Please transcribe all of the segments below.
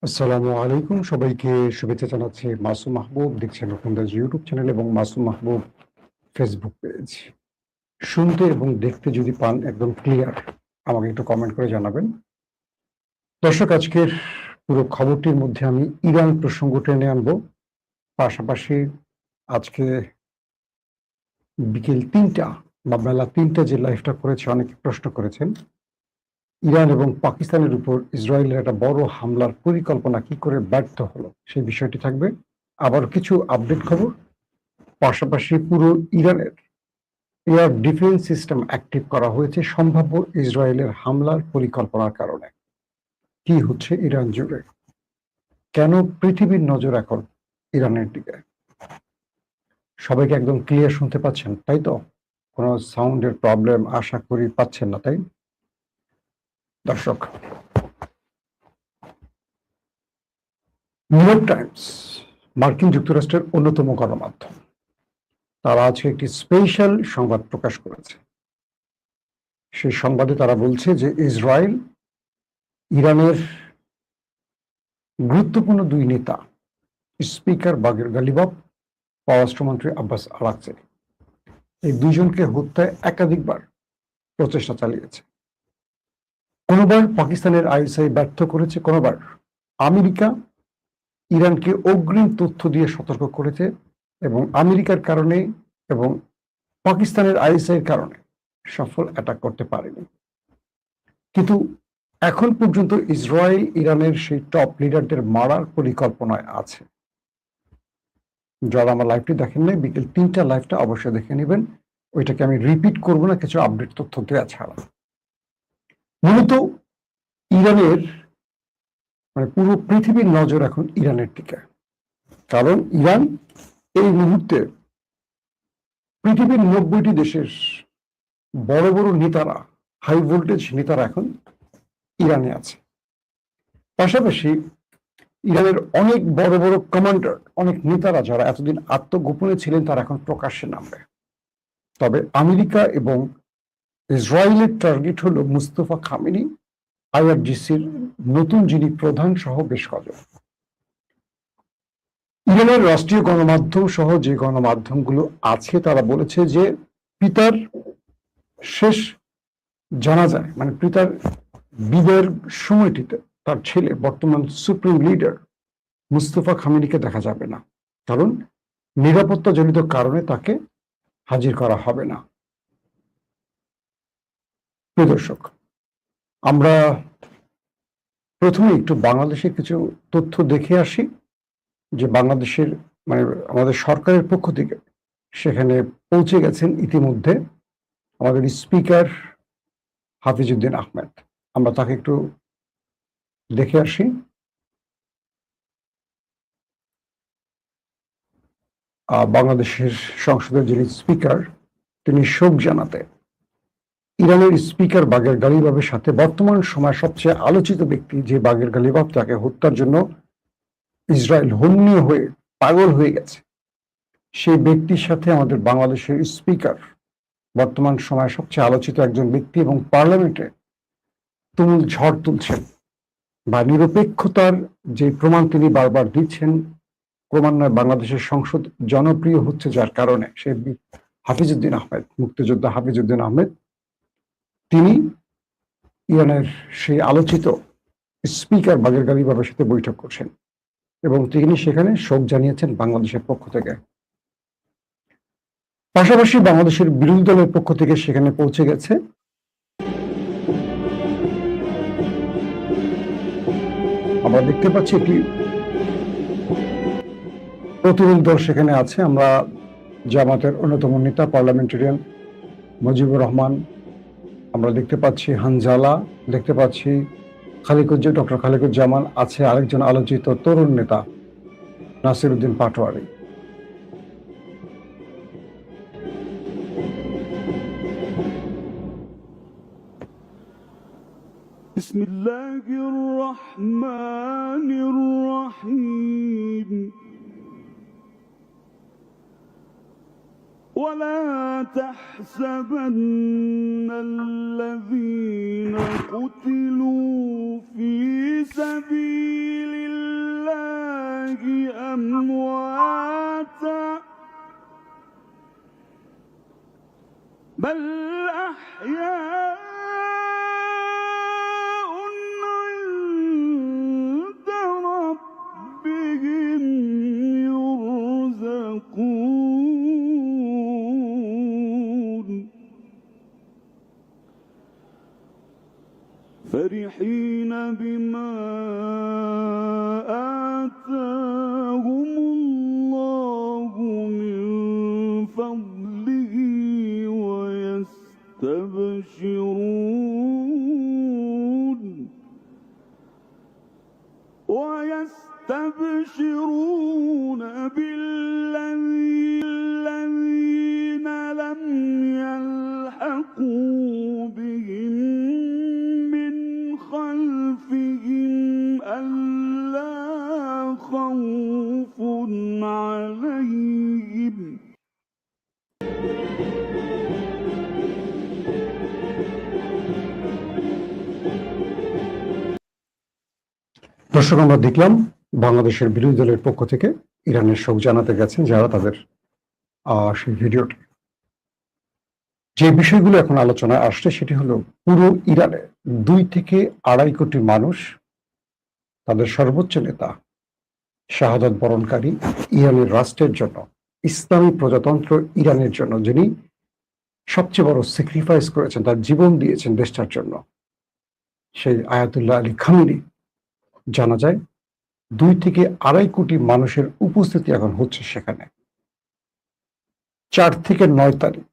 আসসালামু আলাইকুম, সবাইকে শুভেচ্ছা জানাচ্ছি। মাসুম মাহবুব দেখছেন রকমদাস ইউটিউব চ্যানেল এবং মাসুম মাহবুব ফেসবুক পেজ। শুনতে এবং দেখতে যদি পান একদম ক্লিয়ার, আমাকে একটু কমেন্ট করে জানাবেন। দর্শক, আজকের পুরো খবরটির মধ্যে আমি ইরান প্রসঙ্গ টেনে আনবো। পাশাপাশি আজকে বিকেল ৩টা বা বেলা ৩টা যে লাইভটা করেছে, অনেকে প্রশ্ন করেছেন ইরান এবং পাকিস্তানের উপর ইসরায়েলের একটা বড় হামলার পরিকল্পনা কি করে ব্যর্থ হলো, সেই বিষয়টি থাকবে। আবার কিছু আপডেট খবর, পাশাপাশি পুরো ইরানের এয়ার ডিফেন্স সিস্টেম অ্যাক্টিভ করা হয়েছে সম্ভাব্য ইসরায়েলের হামলার পরিকল্পনার কারণে। কি হচ্ছে ইরান জুড়ে, কেন পৃথিবীর নজর এখন ইরানের দিকে, সবাইকে একদম ক্লিয়ার শুনতে পাচ্ছেন, তাই তো? কোনো সাউন্ডের প্রবলেম আশা করি পাচ্ছেন না, তাই? দর্শক, নিউ ইয়র্ক টাইমস মার্কিন যুক্তরাষ্ট্রের অন্যতম গণমাধ্যম, তারা আজকে একটি স্পেশাল সংবাদ প্রকাশ করেছে। সেই সংবাদে তারা বলছে যে ইসরায়েল ইরানের গুরুত্বপূর্ণ দুই নেতা, স্পিকার বাগের গালিবাফ, পররাষ্ট্রমন্ত্রী আব্বাস আরাকচি, এই দুইজনকে হত্যায় একাধিকবার প্রচেষ্টা চালিয়েছে। কোনোবার পাকিস্তানের আইএসআই ব্যর্থ করেছে, কোনোবার আমেরিকা ইরানকে অগ্রিম তথ্য দিয়ে সতর্ক করেছে, এবং আমেরিকার কারণে এবং পাকিস্তানের আইএসআই এর কারণে সফল অ্যাটাক করতে পারেনি। কিন্তু এখন পর্যন্ত ইসরায়েল ইরানের সেই টপ লিডারদের মারার পরিকল্পনায় আছে। যারা আমার লাইভটি দেখেন নাই, বিকেল ৩টা লাইভটা অবশ্যই দেখে নেবেন। ওইটাকে আমি রিপিট করব না কিছু আপডেট তথ্য দেওয়া ছাড়া। মূলত ইরানের পুরো পৃথিবীর নজর এখন ইরানের দিকে, কারণ ইরান এই মুহূর্তে পৃথিবীর ৯০টি দেশের বড় বড় নেতারা, হাই ভোল্টেজ নেতারা এখন ইরানে আছে। পাশাপাশি ইরানের অনেক বড় বড় কমান্ডার, অনেক নেতারা যারা এতদিন আত্মগোপনে ছিলেন, তারা এখন প্রকাশ্যে নামবে। তবে আমেরিকা এবং ইসরায়েলের টার্গেট হলো মুস্তফা খামেনি, আইআরজিসির নতুন যিনি প্রধান সহ বেশ কজন। ইরানের রাষ্ট্রীয় গণমাধ্যম সহ যে গণমাধ্যমগুলো আছে তারা বলেছে যে পিতার শেষ জানাজায়, পিতার বিদায়ের সময়টিতে তার ছেলে বর্তমান সুপ্রিম লিডার মুস্তফা খামেনিকে দেখা যাবে না, কারণ নিরাপত্তাজনিত কারণে তাকে হাজির করা হবে না। প্রিয় দর্শক, আমরা প্রথমে একটু বাংলাদেশের কিছু তথ্য দেখে আসি, যে বাংলাদেশের আমাদের সরকারের পক্ষ থেকে সেখানে পৌঁছে গেছেন ইতিমধ্যে আমাদের স্পিকার হাফিজউদ্দিন আহমেদ। আমরা তাকে একটু দেখে আসি। বাংলাদেশের সংসদের যিনি স্পিকার, তিনি শোক জানাতে ইরানের স্পিকার বাগের গালিবাফের সাথে বর্তমান সময় সবচেয়ে আলোচিত ব্যক্তি যে বাগের গালিবাফ, তাকে হত্যার জন্য ইসরায়েল হন্যে হয়ে পাগল হয়ে গেছে, সেই ব্যক্তির সাথে আমাদের বাংলাদেশের স্পিকার বর্তমান সময় সবচেয়ে আলোচিত একজন ব্যক্তি এবং পার্লামেন্টে তুমুল ঝড় তুলছেন, বা নিরপেক্ষতার যে প্রমাণ তিনি বারবার দিচ্ছেন, ক্রমান্বয়ে বাংলাদেশের সংসদ জনপ্রিয় হচ্ছে, যার কারণে সে হাফিজউদ্দিন আহমেদ, মুক্তিযোদ্ধা হাফিজউদ্দিন আহমেদ, তিনি ইরানের সেই আলোচিত স্পিকার বাগের গালিবাফের সাথে বৈঠক করছেন, এবং তিনি সেখানে শোক জানিয়েছেন বাংলাদেশের পক্ষ থেকে। পাশাপাশি বাংলাদেশের বিরোধী দলের পক্ষ থেকে সেখানে পৌঁছে গেছে আমরা দেখতে পাচ্ছি একটি প্রতিনিধি দল সেখানে আছে। আমরা জামাতের অন্যতম নেতা পার্লামেন্টারিয়ান মুজিবুর রহমান, আমরা দেখতে পাচ্ছি হানজালা, দেখতে পাচ্ছি ডক্টর খালিকুজ্জামান, আছে আরেকজন আলোচিত তরুণ নেতা নাসির উদ্দিন পাটোয়ারি। বিসমিল্লাহির রহমানির রহিম। ولا تحسبن الذين قتلوا في سبيل الله أمواتا بل أحياء عند ربهم يرزقون فرحين بما آتاهم الله من فضله ويستبشرون بالذين لم يلحقوا بهم من خلفهم ألا خوف عليهم দর্শক, আমরা দেখলাম বাংলাদেশের বিরোধী দলের পক্ষ থেকে ইরানের শোক জানাতে গেছেন যারা তাদের সেই ভিডিওটি। যে বিষয়গুলো এখন আলোচনায় আসছে সেটি হলো পুরো ইরানে 2 থেকে 2.5 কোটি মানুষ তাদের সর্বোচ্চ নেতা শাহাদাত বরণকারী ইরানের রাষ্ট্রের জন্য, ইসলামী প্রজাতন্ত্র ইরানের জন্য, যিনি সবচেয়ে বড় স্যাক্রিফাইস করেছেন, তার জীবন দিয়েছেন দেশটার জন্য, সেই আয়াতুল্লাহ আলী খামেনি জানা যায় 2 থেকে 2.5 কোটি মানুষের উপস্থিতি এখন হচ্ছে সেখানে। 4 থেকে 9 তারিখ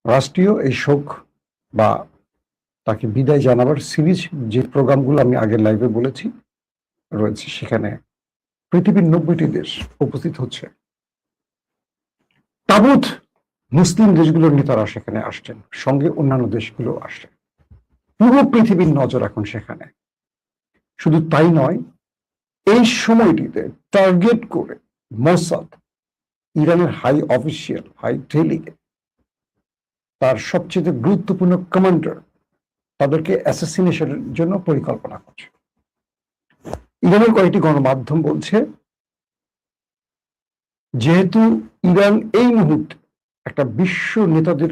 রাষ্ট্রীয় এই শোক বা তাকে বিদায় জানাবার সিরিজ যে প্রোগ্রামগুলো আমি আগের লাইভে বলেছি রয়েছে, সেখানে পৃথিবীর 90টি দেশ উপস্থিত হচ্ছে। তাবৎ মুসলিম দেশগুলোর নেতারা সেখানে আসছেন, সঙ্গে অন্যান্য দেশগুলো আসছেন। পুরো পৃথিবীর নজর এখন সেখানে। শুধু তাই নয়, এই সময়টিতে টার্গেট করে মোসাদ ইরানের হাই অফিসিয়াল, হাই টেলিগে তার সবচেয়ে গুরুত্বপূর্ণ কমান্ডার তাদেরকে অ্যাসাসিনেশনের জন্য পরিকল্পনা করছে। ইরানের কয়েকটি গণমাধ্যম বলছে, যেহেতু ইরান এই মুহূর্তে একটা বিশ্ব নেতাদের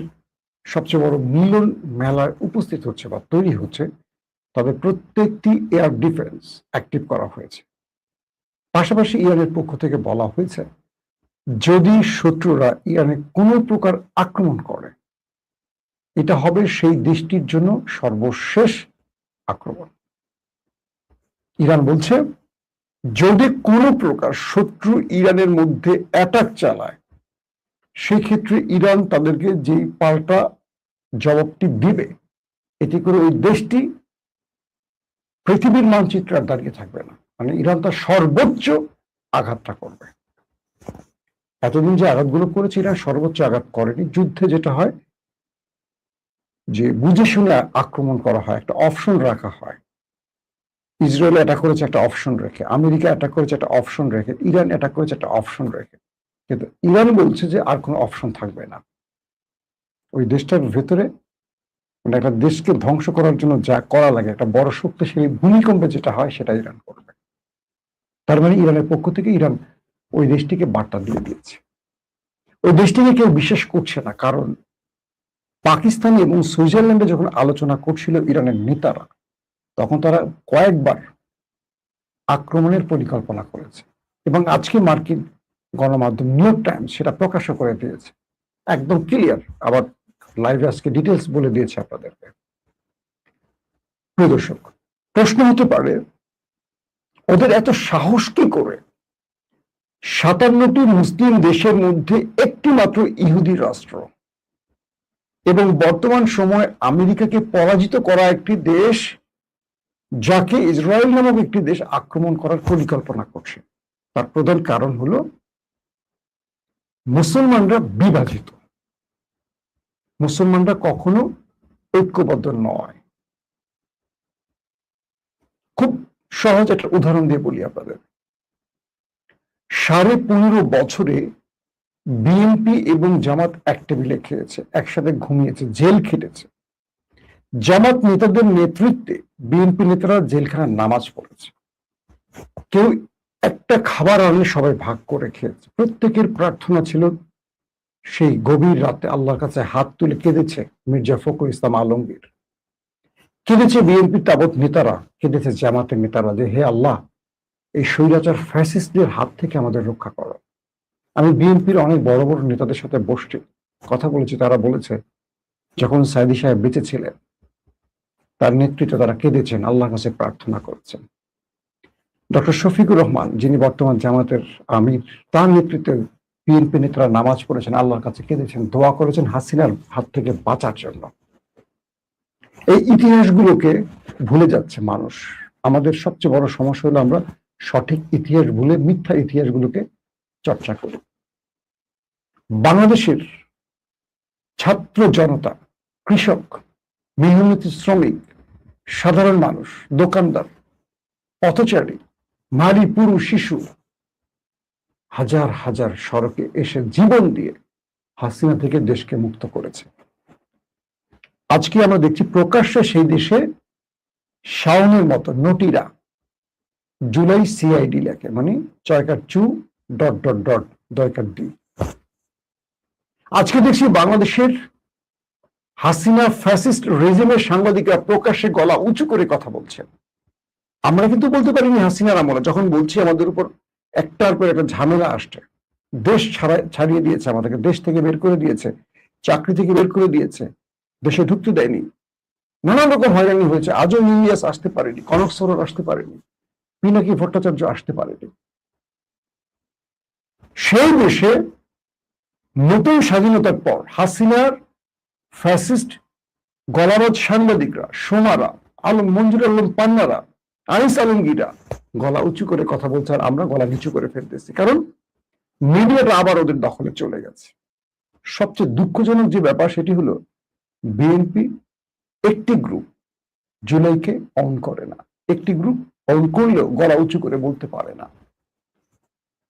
সবচেয়ে বড় মিলন মেলায় উপস্থিত হচ্ছে বা তৈরি হচ্ছে, তবে প্রত্যেকটি এয়ার ডিফেন্স অ্যাক্টিভ করা হয়েছে। পাশাপাশি ইরানের পক্ষ থেকে বলা হয়েছে, যদি শত্রুরা ইরানে কোনো প্রকার আক্রমণ করে, এটা হবে সেই দেশটির জন্য সর্বশেষ আক্রমণ। ইরান বলছে, যদি কোনো প্রকার শত্রু ইরানের মধ্যে অ্যাটাক চালায়, সেক্ষেত্রে ইরান তাদেরকে যেই পাল্টা জবাবটি দিবে, এতে করে ওই দেশটি পৃথিবীর মানচিত্রে আর দাঁড়িয়ে থাকবে না। মানে ইরান তার সর্বোচ্চ আঘাতটা করবে। এতদিন যে আঘাতগুলো করেছে, ইরান সর্বোচ্চ আঘাত করেনি। যুদ্ধে যেটা হয় যে বুঝে শুনে আক্রমণ করা হয়, একটা অপশন রাখা হয়। ইসরায়েল অ্যাটাক করেছে একটা অপশন রেখে, আমেরিকা অ্যাটাক করেছে একটা অপশন রেখে, ইরান অ্যাটাক করেছে একটা অপশন রেখে। কিন্তু ইরান বলছে যে আর কোনো অপশন থাকবে না। ওই দেশটার ভেতরে মানে একটা দেশকে ধ্বংস করার জন্য যা করা লাগে, একটা বড় শক্তিশালী ভূমিকম্পে যেটা হয়, সেটা ইরান করবে। তার মানে ইরানের পক্ষ থেকে ইরান ওই দেশটিকে বার্তা দিয়ে দিয়েছে। ওই দেশটিকে কেউ বিশ্বাস করছে না, কারণ পাকিস্তান এবং সুইজারল্যান্ডে যখন আলোচনা করছিল ইরানের নেতারা, তখন তারা কয়েকবার আক্রমণের পরিকল্পনা করেছে। এবং আজকে মার্কিন গণমাধ্যম নিউ ইয়র্ক টাইমস সেটা প্রকাশ করে দিয়েছে, একদম ক্লিয়ার। আবার লাইভে আজকে ডিটেলস বলে দিয়েছে আপনাদেরকে। প্রিয় দর্শক, প্রশ্ন হতে পারে, ওদের এত সাহস কি করে 57টি মুসলিম দেশের মধ্যে একটি মাত্র ইহুদি রাষ্ট্র এবং বর্তমান সময়ে আমেরিকাকে পরাজিত করা একটি দেশ, যাকে ইসরায়েল নামক একটি দেশ আক্রমণ করার পরিকল্পনা করছে? তার প্রধান কারণ হলো মুসলমানরা বিভাজিত। মুসলমানরা কখনো ঐক্যবদ্ধ নয়। খুব সহজ একটা উদাহরণ দিয়ে বলি আপনাদের। 15.5 বছরে বিএনপি এবং জামাত এক টেবিলে খেয়েছে, একসাথে ঘুমিয়েছে, জেল খেটেছে। জামাত নেতাদের নেতৃত্বে বিএনপি নেতারা জেলখানায় নামাজ পড়েছে। কেউ একটা খাবার আনলে সবাই ভাগ করে খেয়েছে। প্রত্যেকের প্রার্থনা ছিল সেই গভীর রাতে আল্লাহর কাছে হাত তুলে কেঁদেছে মির্জা ফখরুল ইসলাম আলমগীর, কেঁদেছে বিএনপির তাবৎ নেতারা, কেঁদেছে জামাতের নেতারা যে হে আল্লাহ, এই স্বৈরাচার ফ্যাসিস্টদের হাত থেকে আমাদের রক্ষা করো। আমি বিএনপির অনেক বড় বড় নেতাদের সাথে বসছি, কথা বলেছি, তারা বলেছে যখন সাইদি সাহেব বেঁচে ছিলেন তার নেতৃত্বে তারা কেঁদেছেন, আল্লাহর কাছে প্রার্থনা করেছেন। ডক্টর শফিকুর রহমান, যিনি বর্তমান জামাতের আমির, তার নেতৃত্বে বিএনপি নেতারা নামাজ পড়েছেন, আল্লাহর কাছে কেঁদেছেন, দোয়া করেছেন হাসিনার হাত থেকে বাঁচার জন্য। এই ইতিহাসগুলোকে ভুলে যাচ্ছে মানুষ। আমাদের সবচেয়ে বড় সমস্যা হলো আমরা সঠিক ইতিহাস ভুলে মিথ্যা ইতিহাসগুলোকে চর্চা করি। বাংলাদেশের ছাত্র জনতা, কৃষক, মেহনতি শ্রমিক, সাধারণ মানুষ, দোকানদার, পথচারী, নারী, পুরুষ, শিশু হাজার হাজার সড়কে এসে জীবন দিয়ে হাসিনা থেকে দেশকে মুক্ত করেছে। আজকে আমরা দেখছি প্রকাশ্যে সেই দেশে শাওনের মতো নটিরা জুলাই সিআইডি লেখে, মানে চয়কার চু ডট ডট ডট দয়কার ডি। আজকে দেখছি বাংলাদেশের হাসিনা ফ্যাসিস্ট রেজিমের সাংবাদিকরা প্রকাশ্যে গলা উঁচু করে কথা বলছেন। আমরা কিন্তু বলতে পারিনি হাসিনার আমলে, যখন বলছি আমাদের উপর একটার পর একটা ঝামেলা আসছে, দেশ ছাড়িয়ে দিয়েছে, আমাদেরকে দেশ থেকে বের করে দিয়েছে, চাকরি থেকে বের করে দিয়েছে, দেশে ঢুকতে দেয়নি, নানান রকম হয়রানি হয়েছে। আজও ইলিয়াস আসতে পারেনি, কনক সরোর আসতে পারেনি, পিনাকি ভট্টাচার্য আসতে পারেনি। সেই দেশে নতুন স্বাধীনতার পর হাসিনার ফ্যাসিস্ট গলাবাজ সাংবাদিকরা, সোমারা, মঞ্জুর আলম পান্নারা, আনিস আলমগীরা গলা উঁচু করে কথা বলছে, আর আমরা গলা নিচু করে ফেলতেছি, কারণ মিডিয়াটা আবার ওদের দখলে চলে গেছে। সবচেয়ে দুঃখজনক যে ব্যাপার সেটি হলো বিএনপি একটি গ্রুপ জুলাইকে অন করে না, একটি গ্রুপ অন করলেও গলা উঁচু করে বলতে পারে না।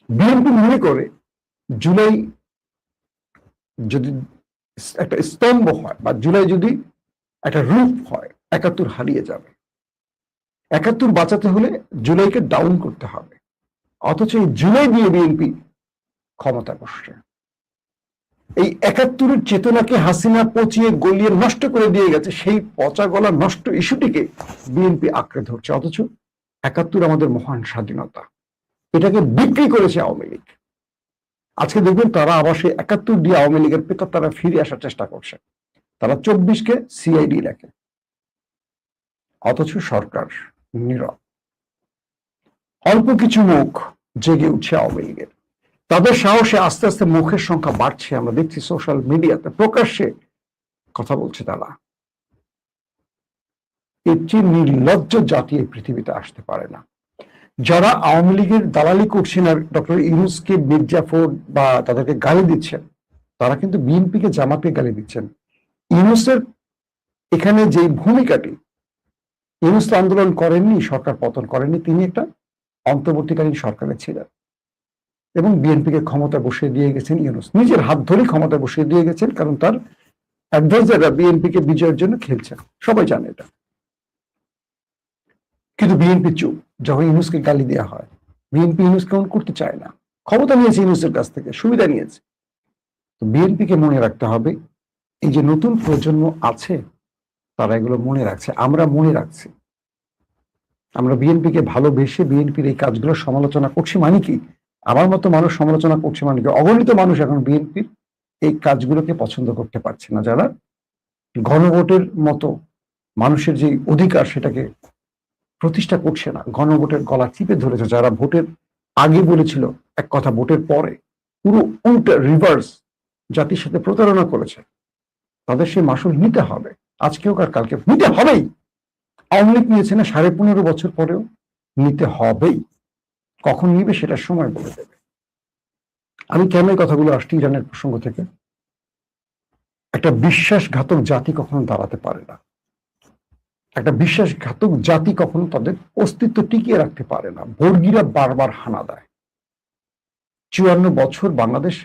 বিএনপি মনে করে জুলাই যদি একটা স্তম্ভ হয় বা জুলাই যদি একটা রূপ হয়, ৭১ হারিয়ে যাবে। ৭১ বাঁচাতে হলে জুলাইকে ডাউন করতে হবে। অথচ এই জুলাই দিয়ে বিএনপি ক্ষমতা বসছে। এই ৭১-এর চেতনাকে হাসিনা পচিয়ে গলিয়ে নষ্ট করে দিয়ে গেছে। সেই পচা গলা নষ্ট ইস্যুটিকে বিএনপি আঁকড়ে ধরছে। অথচ ৭১ আমাদের মহান স্বাধীনতা, এটাকে বিক্রি করেছে আওয়ামী লীগ। আজকে দেখবেন তারা আবার সেই ৭১ দিয়ে আওয়ামী লীগের ভেতর তারা ফিরে আসার চেষ্টা করছে। তারা ২৪কে সিআইডি লেখে, অথচ সরকার নীরব। অল্প কিছু মুখ জেগে উঠছে আওয়ামী লীগের, তাদের সাহসে আস্তে আস্তে মুখের সংখ্যা বাড়ছে। আমরা দেখছি সোশ্যাল মিডিয়াতে প্রকাশ্যে কথা বলছে তারা। এর চেয়ে নির্লজ্জ জাতি এই পৃথিবীতে আসতে পারে না। যারা আওয়ামী লীগের দালালি করছেন আর ডক্টর ইউনূসকে মির্জাফর বা তাদেরকে গালি দিচ্ছেন, তারা কিন্তু বিএনপিকে জামাতকে গালি দিচ্ছেন। ইউনূসের এখানে যে ভূমিকাটি, ইউনূস তো আন্দোলন করেননি, সরকার পতন করেননি, তিনি একটা অন্তর্বর্তীকালীন সরকারে ছিলেন এবং বিএনপিকে ক্ষমতা বসিয়ে দিয়ে গেছেন ইউনূস, নিজের হাত ধরে ক্ষমতা বসিয়ে দিয়ে গেছেন, কারণ তার অ্যাডভাইজাররা বিএনপিকে বিজয়ের জন্য খেলছেন, সবাই জানে এটা। কিন্তু বিএনপি চুপ যখন ইউনূসকে গালি দেওয়া হয়। বিএনপি ইউনূসকে অন করতে চায় না, ক্ষমতা নিয়েছে ইউনূসের কাছ থেকে, সুবিধা নিয়েছে। তো বিএনপিকে মনে রাখতে হবে, এই যে নতুন প্রজন্ম আছে তারা এগুলো মনে রাখছে, আমরা মনে রাখছি। আমরা বিএনপিকে ভালোবেসে বিএনপির এই কাজগুলো সমালোচনা করছি মানে কি? আমার মতো মানুষ সমালোচনা করছে মানে কি? অগণিত মানুষ এখন বিএনপির এই কাজগুলোকে পছন্দ করতে পারছে না, যারা গণভোটের মতো মানুষের যে অধিকার সেটাকে প্রতিষ্ঠা করছে না, গণভোটের গলা চিপে ধরেছে, যারা ভোটের আগে বলেছিল এক কথা, ভোটের পরে পুরো উল্টা রিভার্স জাতির সাথে প্রতারণা করেছে, তাদের সে মাসুল নিতে হবে, আজকেও আর কালকে নিতে হবেই। আওয়ামী লীগ নিয়েছে না ১৫.৫ বছর পরেও নিতে হবেই। কখন নিবে সেটা সময় বলে দেবে। আমি কেন এই কথাগুলো আসছি ইরানের প্রসঙ্গ থেকে? একটা বিশ্বাসঘাতক জাতি কখনো দাঁড়াতে পারে না, একটা বিশ্বাসঘাতক জাতি কখনো তাদের অস্তিত্ব টিকিয়ে রাখতে পারে না। বর্গীরা বারবার হানা দেয়। ৫৪ বছর বাংলাদেশ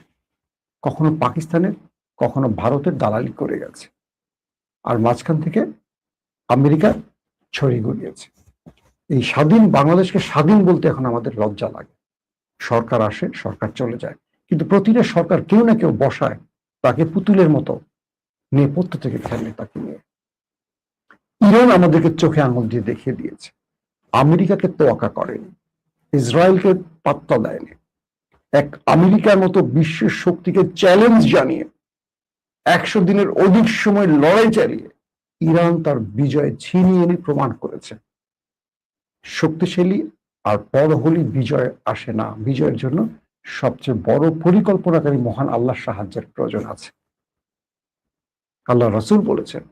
কখনো পাকিস্তানের কখনো ভারতের দালালি করে গেছে, আর মাঝখান থেকে আমেরিকা ছড়িয়ে গড়িয়েছে। এই স্বাধীন বাংলাদেশকে স্বাধীন বলতে এখন আমাদের লজ্জা লাগে। সরকার আসে, সরকার চলে যায়, কিন্তু প্রতিটা সরকার কেউ না কেউ বসায় তাকে পুতুলের মতো নেপথ্য থেকে খেলে তাকে নিয়ে। ইরান আমাদেরকে চোখে আঙুল দিয়ে দেখিয়ে দিয়েছে, আমেরিকাকে তোয়াক্কা করেনি, ইসরায়েলকে পাত্তা দেয়নি। এক আমেরিকার মতো বিশ্বের শক্তিকে চ্যালেঞ্জ জানিয়ে 100 দিনের অধিক সময় লড়াই চালিয়ে ইরান তার বিজয় ছিনিয়ে এনে প্রমাণ করেছে শক্তিশালী আর বড় হলে বিজয় আসে না, বিজয়ের জন্য সবচেয়ে বড় পরিকল্পনাকারী মহান আল্লাহর সাহায্যের প্রয়োজন আছে। আল্লাহ রাসূল বলেছেন,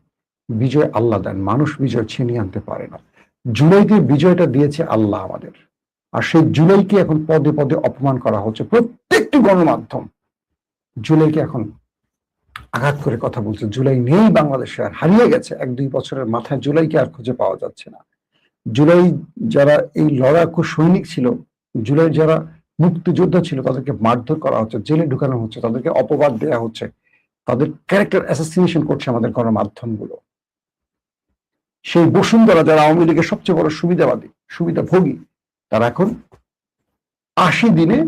বিজয় আল্লাহ দেন, মানুষ বিজয় ছিনিয়ে আনতে পারে না। জুলাইতে বিজয়টা দিয়েছে আল্লাহ আমাদের, আর সেই জুলাইকে এখন পদে পদে অপমান করা হচ্ছে। প্রত্যেকটি গণমাধ্যম জুলাইকে এখন আঘাত করে কথা বলছে। জুলাই নেই বাংলাদেশে, আর হারিয়ে গেছে। 1-2 বছরের মাথায় জুলাইকে আর খুঁজে পাওয়া যাচ্ছে না। জুলাই যারা এই লড়াকু সৈনিক ছিল, জুলাই যারা মুক্তিযোদ্ধা ছিল, তাদেরকে মারধর করা হচ্ছে, জেলে ঢুকানো হচ্ছে, তাদেরকে অপবাদ দেওয়া হচ্ছে, তাদের ক্যারেক্টার অ্যাসাসিনেশন করছে আমাদের গণমাধ্যমগুলো। সেই বসুন্ধরা যারা আওয়ামী লীগের সবচেয়ে বড় সুবিধাভোগী, তারা এখন 80 দিনে,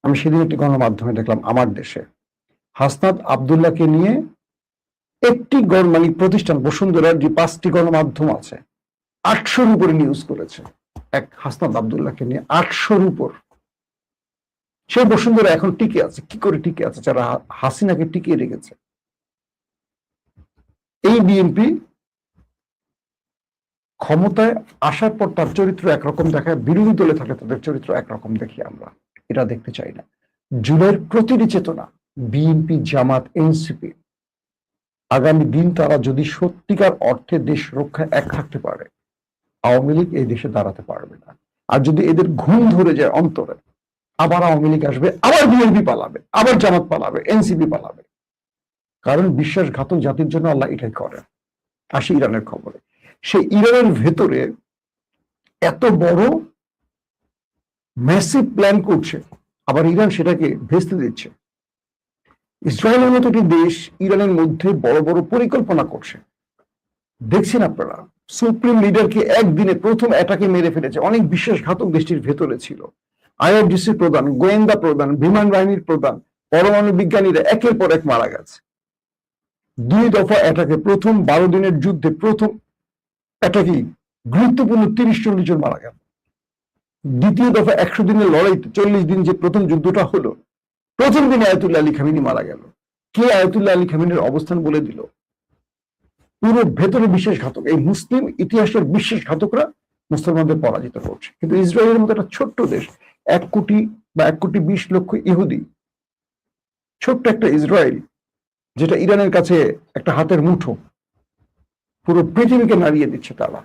আমি সেদিন একটি গণমাধ্যমে দেখলাম আমার দেশে, হাসনাত আব্দুল্লাহকে নিয়ে একটি প্রতিষ্ঠান, বসুন্ধরার যে 5টি গণমাধ্যম আছে, 800-র উপরে নিউজ করেছে এক হাসনাত আব্দুল্লাহকে নিয়ে, 800-র উপর। সেই বসুন্ধরা এখন টিকে আছে। কি করে টিকে আছে? যারা হাসিনাকে টিকিয়ে রেখেছে। এই বিএনপি ক্ষমতায় আসার পর তার চরিত্র একরকম দেখায়, বিরোধী দলে থাকলে তাদের চরিত্র একরকম দেখি আমরা। এটা দেখতে চাই না। জুলাইয়ের প্রতিটি চেতনা, বিএনপি, জামাত, এনসিপি, আগামী দিন তারা যদি সত্যিকার অর্থে দেশ রক্ষায় এক থাকতে পারে, আওয়ামী লীগ এই দেশে দাঁড়াতে পারবে না। আর যদি এদের ঘুম ধরে যায় অন্তরে, আবার আওয়ামী লীগ আসবে, আবার বিএনপি পালাবে, আবার জামাত পালাবে, এনসিপি পালাবে। কারণ বিশ্বাসঘাতক জাতির জন্য আল্লাহ এটাই করে। আসি ইরানের খবরে। সেই ইরানের ভেতরে এত বড় ম্যাসিভ প্ল্যান করছে, আবার ইরান সেটাকে ভেস্তে দিচ্ছে। ইসরায়েলের মতো একটি দেশ ইরানের মধ্যে বড় বড় পরিকল্পনা করছে। দেখছেন আপনারা, সুপ্রিম লিডারকে একদিনে প্রথম অ্যাটাকে মেরে ফেলেছে। অনেক বিশ্বাসঘাতক দেশটির ভেতরে ছিল। আইআরজিসি প্রধান, গোয়েন্দা প্রধান, বিমান বাহিনীর প্রধান, পরমাণু বিজ্ঞানীরা একের পর এক মারা গেছে। 2 দফা অ্যাটাকে, প্রথম 12 দিনের যুদ্ধে প্রথম অ্যাটাকেই গুরুত্বপূর্ণ 30-40 জন মারা গেল। দ্বিতীয় দফা 100 দিনের লড়াইতে 40 দিন যে প্রথম যুদ্ধটা হলো, প্রথম দিনে আয়াতুল্লাহ আলী খামেনি মারা গেল। কে আয়াতুল্লাহ আলী খামেনির অবস্থান বলে দিল? পুরো ভেতরে বিশ্বাসঘাতক। এই মুসলিম ইতিহাসের বিশ্বাসঘাতকরা মুসলমানদের পরাজিত করছে। কিন্তু ইসরায়েলের মতো একটা ছোট্ট দেশ, 1 কোটি বা 1 কোটি 20 লক্ষ ইহুদি, ছোট্ট একটা ইসরায়েল, যেটা ইরানের কাছে একটা হাতের মুঠো, পুরো পৃথিবীকে নাড়িয়ে দিচ্ছে তারা।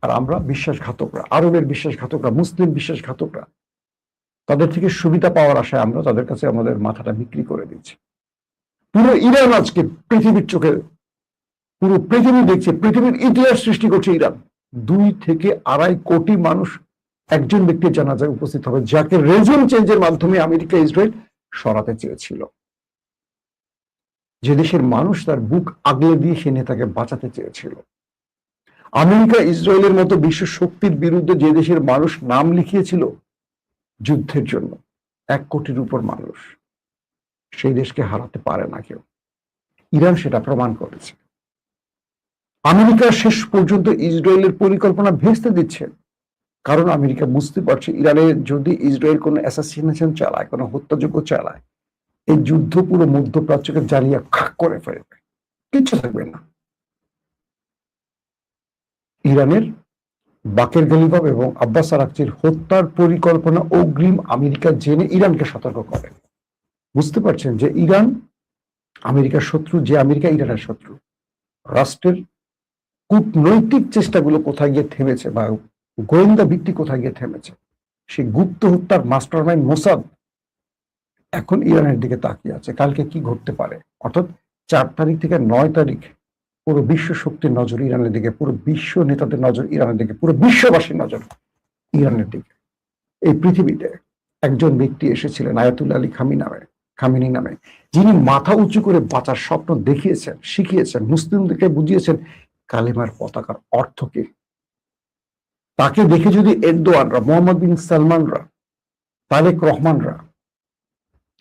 আর আমরা বিশ্বাসঘাতকরা, আরবের বিশ্বাসঘাতকরা, মুসলিম বিশ্বাসঘাতকরা, তাদের থেকে সুবিধা পাওয়ার আশায় আমরা তাদের কাছে আমাদের মাথাটা বিক্রি করে দিচ্ছি। পুরো ইরান আজকে পৃথিবীর চোখে, পুরো পৃথিবী দেখছে, পৃথিবীর ইতিহাস সৃষ্টি করছে ইরান। 2 থেকে 2.5 কোটি মানুষ একজন ব্যক্তির জানাজায় উপস্থিত হবে, যাকে রেজিম চেঞ্জের মাধ্যমে আমেরিকা, ইসরায়েল সরাতে চেয়েছিল। যে দেশের মানুষ তার বুক আগলে দিয়ে সে নেতাকে বাঁচাতে চেয়েছিল। আমেরিকা, ইসরায়েলের মতো বিশ্ব শক্তির বিরুদ্ধে যে দেশের মানুষ নাম লিখিয়েছিল যুদ্ধের জন্য, 1 কোটির উপর মানুষ, সেই দেশকে হারাতে পারে না কেউ। ইরান সেটা প্রমাণ করেছে। আমেরিকা শেষ পর্যন্ত ইসরায়েলের পরিকল্পনা ভেস্তে দিচ্ছে, কারণ আমেরিকা বুঝতে পারছে ইরানে যদি ইসরায়েল কোনো অ্যাসাসিনেশন চালায়, কোনো হত্যাযজ্ঞ চালায়, এই যুদ্ধ পুরো মধ্যপ্রাচ্যকে জ্বালিয়ে খাক করে ফেলবে, কিচ্ছু থাকবে না। ইরানের বাকের গালিবাফ এবং আব্বাস আরাকচির হত্যার পরিকল্পনা অগ্রিম আমেরিকা জেনে ইরানকে সতর্ক করে। বুঝতে পারছেন যে ইরান আমেরিকার শত্রু, যে আমেরিকা ইরানের শত্রু। রাষ্ট্রের কূটনৈতিক চেষ্টাগুলো কোথায় গিয়ে থেমেছে, বা গোয়েন্দা ভিত্তি কোথায় গিয়ে থেমেছে। সেই গুপ্ত হত্যার মাস্টারমাইন্ড মোসাদ এখন ইরানের দিকে তাকিয়ে আছে, কালকে কি ঘটতে পারে। অর্থাৎ 4 তারিখ থেকে 9 তারিখ পুরো বিশ্ব শক্তির নজর ইরানের দিকে, পুরো বিশ্ব নেতাদের নজর ইরানের দিকে, পুরো বিশ্ববাসীর নজর ইরানের দিকে। এই পৃথিবীতে একজন ব্যক্তি এসেছিলেন আয়াতুল্লাহ আলী খামেনি নামে, যিনি মাথা উঁচু করে বাঁচার স্বপ্ন দেখিয়েছেন, শিখিয়েছেন, মুসলিমদেরকে বুঝিয়েছেন কালেমার পতাকার অর্থ কি। তাকে দেখে যদি এরদোয়ানরা, মোহাম্মদ বিন সালমানরা, তারেক রহমানরা,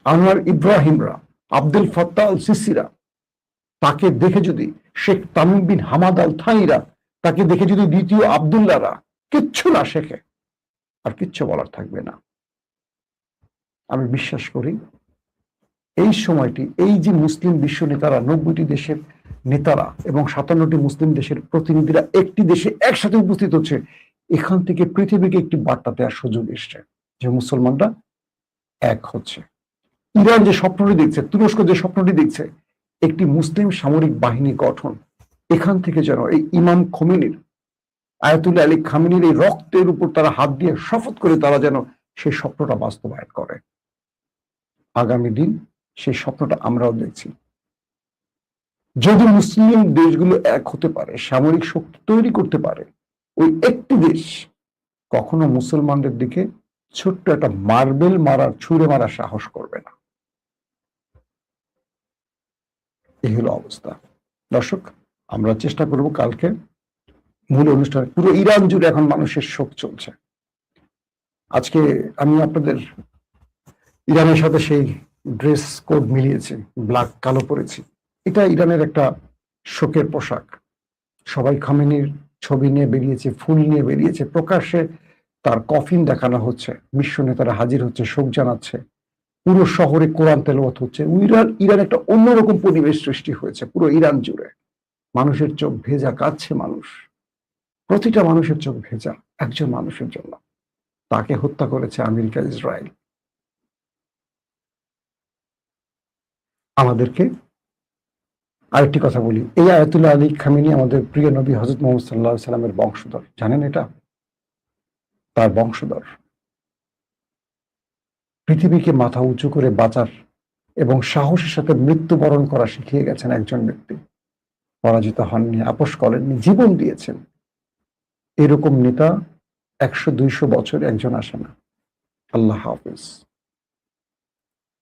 আনোয়ার ইব্রাহিমরা, আব্দুল ফাত্তাহ আল সিসিরা, তাকে দেখে যদি Sheikh Tamim bin Hamad Al থাইরা, তাকে দেখে যদি দ্বিতীয় আব্দুল্লাহরা কিচ্ছু না শেখে, আর কিচ্ছু বলার থাকবে না। আমি বিশ্বাস করি এই সময়টি, এই যে মুসলিম বিশ্ব নেতারা, 90টি দেশের নেতারা এবং 57টি মুসলিম দেশের প্রতিনিধিরা একটি দেশে একসাথে উপস্থিত হচ্ছে, এখান থেকে পৃথিবীকে একটি বার্তা দেওয়ার সুযোগ এসছে যে মুসলমানরা এক হচ্ছে। ইরান যে স্বপ্নটি দেখছে, তুরস্ক যে স্বপ্নটি দেখছে, একটি মুসলিম সামরিক বাহিনী গঠন, এখান থেকে যেন এই ইমাম খোমেনির, আয়াতুল্লাহ আলী খামেনির এই রক্তের উপর তারা হাত দিয়ে শপথ করে তারা যেন সেই স্বপ্নটা বাস্তবায়ন করে। আগামী দিন সেই স্বপ্নটা আমরাও দেখছি। যদি মুসলিম দেশগুলো এক হতে পারে, সামরিক শক্তি তৈরি করতে পারে, ওই একটি দেশ কখনো মুসলমানদের দিকে ছোট্ট একটা মার্বেল মারার, ছুঁড়ে মারার সাহস করবে না। এই হলো অবস্থা। দর্শক, আমরা চেষ্টা করব কালকে মূল অনুষ্ঠানে, পুরো ইরান জুড়ে এখন মানুষের শোক চলছে। আজকে আমি আপনাদের ইরানের সাথে সেই ড্রেস কোড মিলিয়েছি, ব্ল্যাক কালো পরেছি। এটা ইরানের একটা শোকের পোশাক। সবাই খামেনির ছবি নিয়ে বেরিয়েছে, ফুল নিয়ে বেরিয়েছে, প্রকাশ্যে তার কফিন দেখানো হচ্ছে, বিশ্ব নেতারা হাজির হচ্ছে, শোক জানাচ্ছে, পুরো শহরে কোরআন তেলাওয়াত হচ্ছে। ইরান একটা অন্যরকম পরিবেশ সৃষ্টি হয়েছে পুরো ইরান জুড়ে। মানুষের চোখ ভেজা, কাঁদছে মানুষ, প্রতিটা মানুষের চোখ ভেজা একজন মানুষের জন্য। তাকে হত্যা করেছে আমেরিকা, ইসরায়েল। আমাদেরকে আরেকটি কথা বলি, এই আয়াতুল্লাহ আলী খামেনি আমাদের প্রিয় নবী হযরত মুহাম্মদ সাল্লাল্লাহু আলাইহি সাল্লামের বংশধর, জানেন এটা? তার বংশধর। পৃথিবীকে মাথা উঁচু করে বাঁচার এবং সাহসের সাথে মৃত্যুবরণ করা শিখিয়ে গেছেন একজন ব্যক্তি। পরাজিত হননি, আপোষ করেননি, জীবন দিয়েছেন। এরকম নেতা 100-200 বছরে একজন আসে না। আল্লাহ হাফেজ।